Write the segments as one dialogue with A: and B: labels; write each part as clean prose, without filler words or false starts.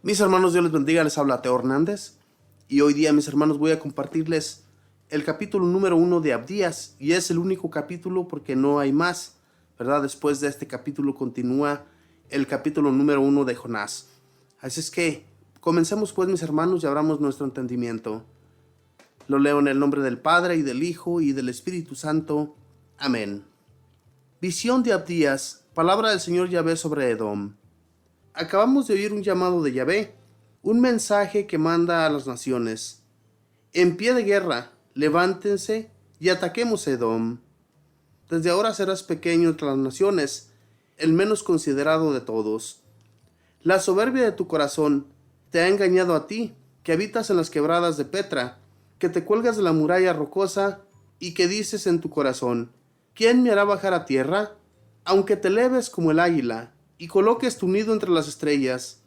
A: Mis hermanos, Dios les bendiga, les habla Teo Hernández. Y hoy día, mis hermanos, voy a compartirles el capítulo número 1 de Abdías. Y es el único capítulo porque no hay más, ¿verdad? Después de este capítulo continúa el capítulo número 1 de Jonás. Así es que comencemos pues, mis hermanos, y abramos nuestro entendimiento. Lo leo en el nombre del Padre, y del Hijo, y del Espíritu Santo. Amén. Visión de Abdías, palabra del Señor Yahvé sobre Edom. Acabamos de oír un llamado de Yahvé, un mensaje que manda a las naciones. En pie de guerra, levántense y ataquemos a Edom. Desde ahora serás pequeño entre las naciones, el menos considerado de todos. La soberbia de tu corazón te ha engañado a ti, que habitas en las quebradas de Petra, que te cuelgas de la muralla rocosa y que dices en tu corazón: ¿quién me hará bajar a tierra? Aunque te eleves como el águila y coloques tu nido entre las estrellas,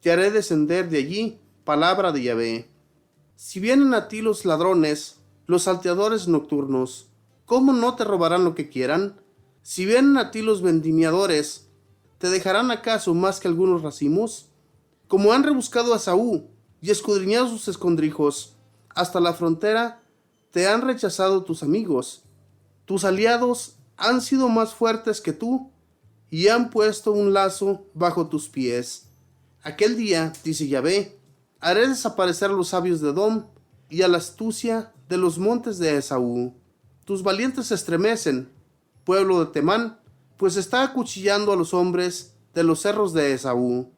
A: te haré descender de allí, palabra de Yahvé. Si vienen a ti los ladrones, los salteadores nocturnos, ¿cómo no te robarán lo que quieran? Si vienen a ti los vendimiadores, ¿te dejarán acaso más que algunos racimos? Como han rebuscado a Saúl y escudriñado sus escondrijos, hasta la frontera te han rechazado tus amigos. Tus aliados han sido más fuertes que tú, y han puesto un lazo bajo tus pies. Aquel día, dice Yahvé, haré desaparecer a los sabios de Edom y a la astucia de los montes de Esaú. Tus valientes se estremecen, pueblo de Temán, pues está acuchillando a los hombres de los cerros de Esaú.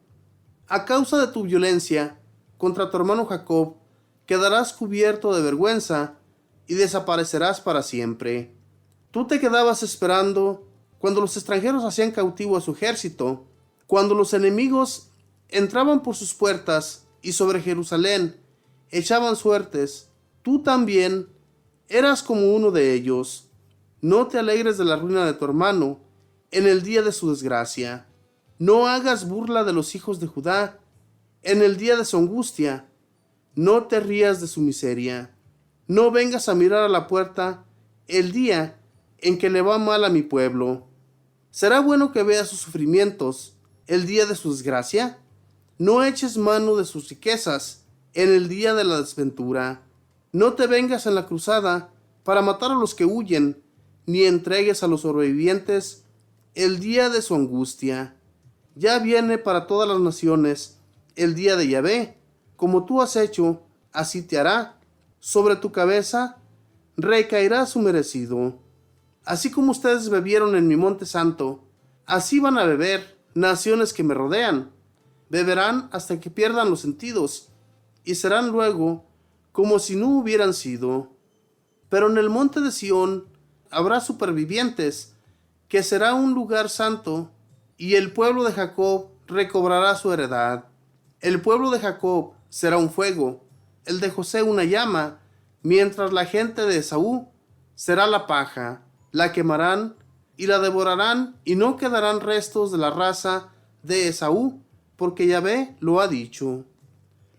A: A causa de tu violencia contra tu hermano Jacob, quedarás cubierto de vergüenza y desaparecerás para siempre. Tú te quedabas esperando cuando los extranjeros hacían cautivo a su ejército, cuando los enemigos entraban por sus puertas y sobre Jerusalén echaban suertes. Tú también eras como uno de ellos. No te alegres de la ruina de tu hermano en el día de su desgracia. No hagas burla de los hijos de Judá en el día de su angustia. No te rías de su miseria. No vengas a mirar a la puerta el día en que le va mal a mi pueblo. ¿Será bueno que veas sus sufrimientos el día de su desgracia? No eches mano de sus riquezas en el día de la desventura. No te vengas en la cruzada para matar a los que huyen, ni entregues a los sobrevivientes el día de su angustia. Ya viene para todas las naciones el día de Yahvé. Como tú has hecho, así te hará. Sobre tu cabeza recaerá su merecido. Así como ustedes bebieron en mi monte santo, así van a beber naciones que me rodean. Beberán hasta que pierdan los sentidos, y serán luego como si no hubieran sido. Pero en el monte de Sión habrá supervivientes, que será un lugar santo, y el pueblo de Jacob recobrará su heredad. El pueblo de Jacob será un fuego, el de José una llama, mientras la gente de Esaú será la paja. La quemarán y la devorarán, y no quedarán restos de la raza de Esaú, porque Yahvé lo ha dicho.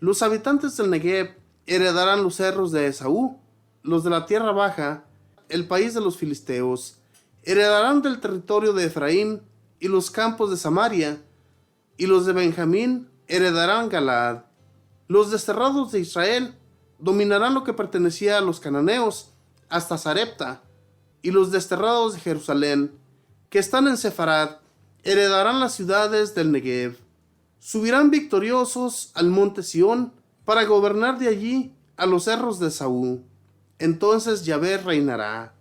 A: Los habitantes del Negev heredarán los cerros de Esaú, los de la tierra baja, el país de los filisteos, heredarán del territorio de Efraín y los campos de Samaria, y los de Benjamín heredarán Galaad. Los desterrados de Israel dominarán lo que pertenecía a los cananeos hasta Sarepta, y los desterrados de Jerusalén, que están en Sefarad, heredarán las ciudades del Negev. Subirán victoriosos al monte Sión, para gobernar de allí a los cerros de Esaú. Entonces Yahvé reinará.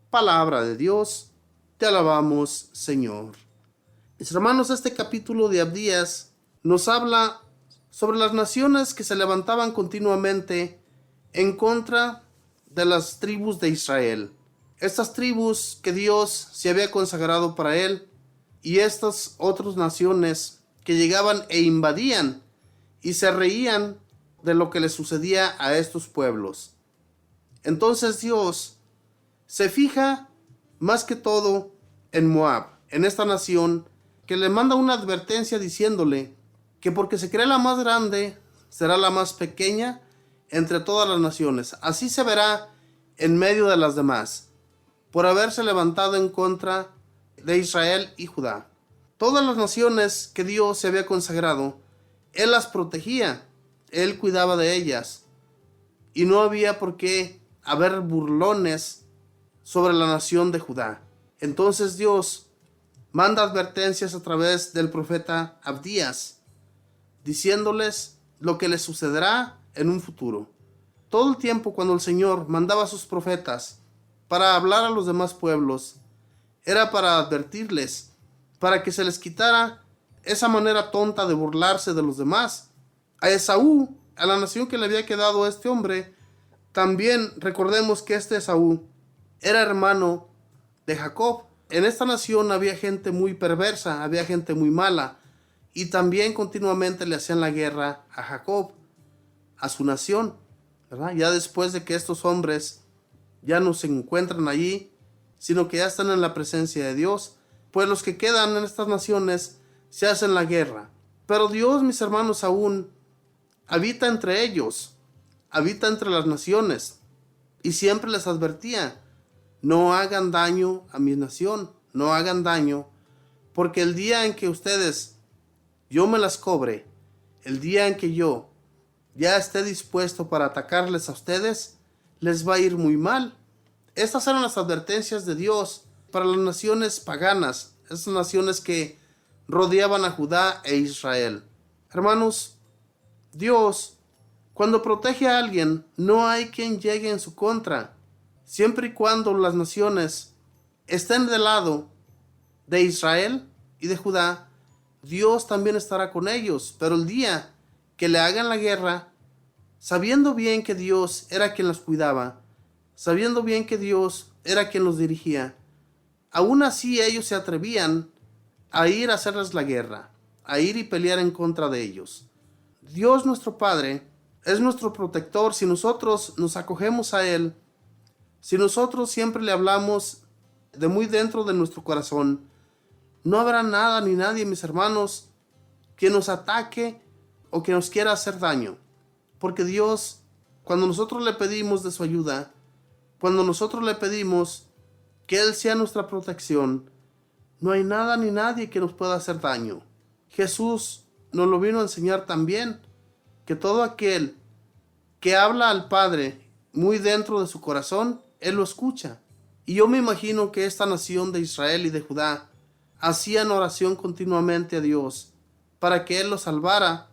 A: Palabra de Dios, te alabamos, Señor. Mis hermanos, este capítulo de Abdías nos habla sobre las naciones que se levantaban continuamente en contra de las tribus de Israel. Estas tribus que Dios se había consagrado para él, y estas otras naciones que llegaban e invadían y se reían de lo que les sucedía a estos pueblos. Entonces Dios se fija más que todo en Moab, en esta nación, que le manda una advertencia diciéndole que porque se cree la más grande, será la más pequeña entre todas las naciones. Así se verá en medio de las demás, por haberse levantado en contra de Israel y Judá. Todas las naciones que Dios se había consagrado Él las protegía, Él cuidaba de ellas, y no había por qué haber burlones sobre la nación de Judá. Entonces Dios manda advertencias a través del profeta Abdías, diciéndoles lo que les sucederá en un futuro. Todo el tiempo cuando el Señor mandaba a sus profetas para hablar a los demás pueblos, era para advertirles, para que se les quitara esa manera tonta de burlarse de los demás. A Esaú, a la nación que le había quedado a este hombre, también recordemos que este Esaú era hermano de Jacob. En esta nación había gente muy perversa, había gente muy mala, y también continuamente le hacían la guerra a Jacob, a su nación, ¿verdad? Ya después de que estos hombres ya no se encuentran allí, sino que ya están en la presencia de Dios, pues los que quedan en estas naciones se hacen la guerra. Pero Dios, mis hermanos, aún habita entre ellos, habita entre las naciones, y siempre les advertía: no hagan daño a mi nación, no hagan daño, porque el día en que yo me las cobre, el día en que yo ya esté dispuesto para atacarles a ustedes, les va a ir muy mal. Estas eran las advertencias de Dios para las naciones paganas, esas naciones que rodeaban a Judá e Israel. Hermanos, Dios, cuando protege a alguien, no hay quien llegue en su contra. Siempre y cuando las naciones estén del lado de Israel y de Judá, Dios también estará con ellos. Pero el día que le hagan la guerra, sabiendo bien que Dios era quien los cuidaba, sabiendo bien que Dios era quien los dirigía, aún así ellos se atrevían a ir a hacerles la guerra, a ir y pelear en contra de ellos. Dios nuestro Padre es nuestro protector si nosotros nos acogemos a Él, si nosotros siempre le hablamos de muy dentro de nuestro corazón. No habrá nada ni nadie, mis hermanos, que nos ataque o que nos quiera hacer daño. Porque Dios, cuando nosotros le pedimos de su ayuda, cuando nosotros le pedimos que Él sea nuestra protección, no hay nada ni nadie que nos pueda hacer daño. Jesús nos lo vino a enseñar también, que todo aquel que habla al Padre muy dentro de su corazón, Él lo escucha. Y yo me imagino que esta nación de Israel y de Judá hacían oración continuamente a Dios para que Él los salvara,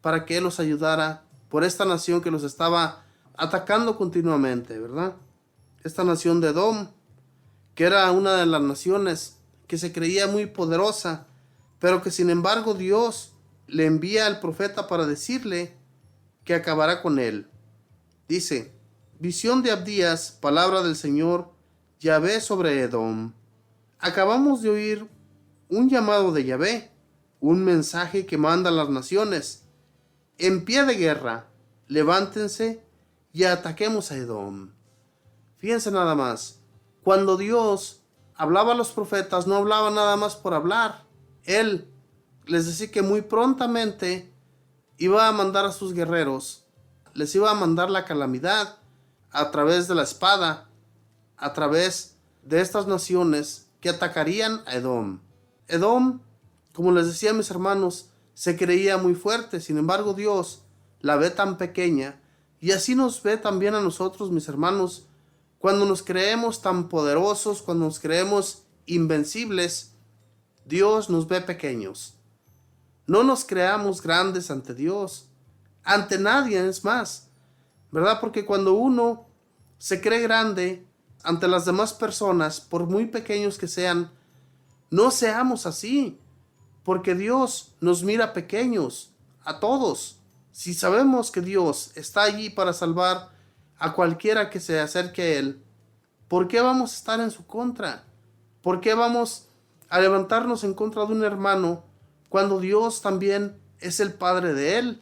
A: para que Él los ayudara por esta nación que los estaba atacando continuamente, ¿verdad? Esta nación de Edom, que era una de las naciones que se creía muy poderosa, pero que sin embargo Dios le envía al profeta para decirle que acabará con él. Dice: visión de Abdías, palabra del Señor Yahvé sobre Edom. Acabamos de oír un llamado de Yahvé, un mensaje que manda a las naciones: en pie de guerra, levántense y ataquemos a Edom. Fíjense nada más, cuando Dios hablaba a los profetas, no hablaba nada más por hablar. Él les decía que muy prontamente iba a mandar a sus guerreros, les iba a mandar la calamidad a través de la espada, a través de estas naciones que atacarían a Edom. Edom, como les decía, mis hermanos, se creía muy fuerte. Sin embargo, Dios la ve tan pequeña, y así nos ve también a nosotros, mis hermanos, cuando nos creemos tan poderosos, cuando nos creemos invencibles. Dios nos ve pequeños. No nos creamos grandes ante Dios, ante nadie, es más, ¿verdad? Porque cuando uno se cree grande ante las demás personas, por muy pequeños que sean, no seamos así, porque Dios nos mira pequeños a todos. Si sabemos que Dios está allí para salvar a cualquiera que se acerque a Él, ¿por qué vamos a estar en su contra? ¿Por qué vamos a levantarnos en contra de un hermano cuando Dios también es el Padre de él?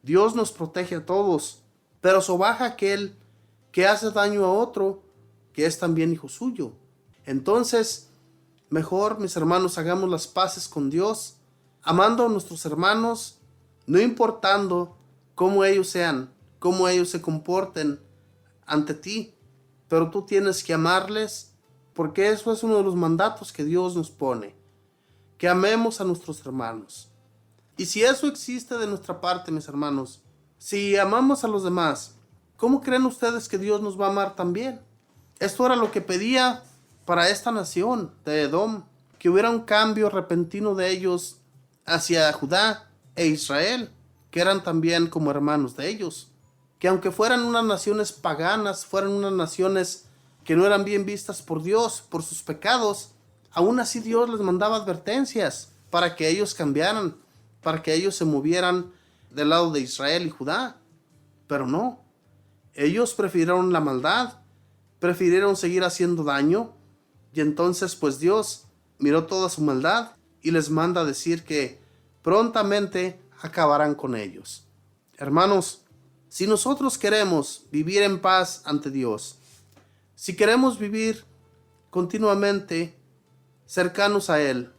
A: Dios nos protege a todos, pero sobaja aquel que hace daño a otro, que es también hijo suyo. Entonces, mejor, mis hermanos, hagamos las paces con Dios, amando a nuestros hermanos, no importando cómo ellos sean, cómo ellos se comporten ante ti, pero tú tienes que amarles, porque eso es uno de los mandatos que Dios nos pone, que amemos a nuestros hermanos. Y si eso existe de nuestra parte, mis hermanos, si amamos a los demás, ¿cómo creen ustedes que Dios nos va a amar también? Esto era lo que pedía para esta nación de Edom, que hubiera un cambio repentino de ellos hacia Judá e Israel, que eran también como hermanos de ellos, que aunque fueran unas naciones paganas, fueran unas naciones que no eran bien vistas por Dios, por sus pecados, aún así Dios les mandaba advertencias para que ellos cambiaran, para que ellos se movieran del lado de Israel y Judá. Pero no, ellos prefirieron la maldad, prefirieron seguir haciendo daño, y entonces pues Dios miró toda su maldad y les manda a decir que prontamente acabarán con ellos. Hermanos, si nosotros queremos vivir en paz ante Dios, si queremos vivir continuamente cercanos a Él,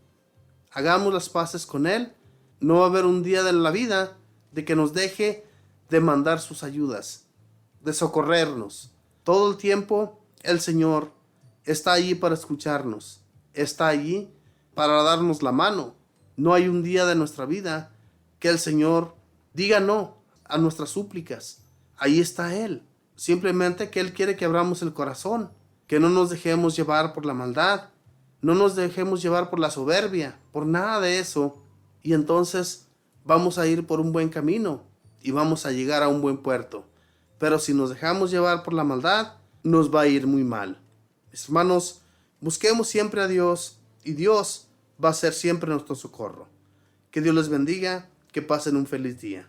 A: hagamos las paces con Él. No va a haber un día de la vida de que nos deje de mandar sus ayudas, de socorrernos. Todo el tiempo el Señor está allí para escucharnos, está allí para darnos la mano. No hay un día de nuestra vida que el Señor diga no a nuestras súplicas. Ahí está Él. Simplemente que Él quiere que abramos el corazón, que no nos dejemos llevar por la maldad, no nos dejemos llevar por la soberbia, por nada de eso. Y entonces vamos a ir por un buen camino y vamos a llegar a un buen puerto. Pero si nos dejamos llevar por la maldad, nos va a ir muy mal. Mis hermanos, busquemos siempre a Dios y Dios va a ser siempre nuestro socorro. Que Dios les bendiga, que pasen un feliz día.